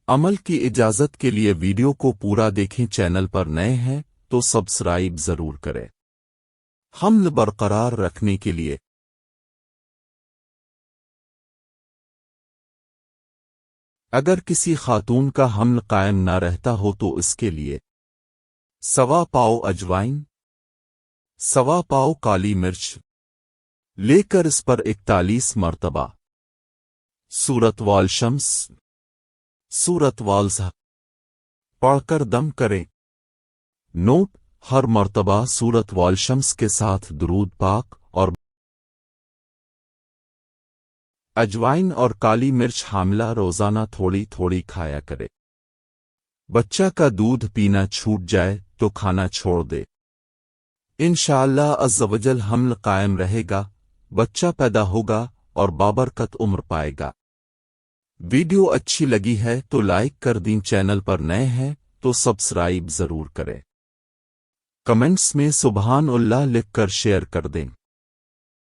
عمل کی اجازت کے لیے ویڈیو کو پورا دیکھیں، چینل پر نئے ہیں تو سبسکرائب ضرور کریں۔ حمل برقرار رکھنے کے لیے اگر کسی خاتون کا حمل قائم نہ رہتا ہو تو اس کے لیے 1.25 پاؤ اجوائن، 1.25 پاؤ کالی مرچ لے کر اس پر 41 مرتبہ سورت والشمس، سورت والضحى پڑھ کر دم کریں۔ نوٹ: ہر مرتبہ سورت والشمس کے ساتھ درود پاک اور اجوائن اور کالی مرچ حاملہ روزانہ تھوڑی تھوڑی کھایا کرے۔ بچہ کا دودھ پینا چھوٹ جائے تو کھانا چھوڑ دے۔ انشاءاللہ عز و جل حمل قائم رہے گا، بچہ پیدا ہوگا اور بابرکت عمر پائے گا۔ ویڈیو اچھی لگی ہے تو لائک کر دیں، چینل پر نئے ہیں تو سبسکرائب ضرور کریں۔ کمنٹس میں سبحان اللہ لکھ کر شیئر کر دیں۔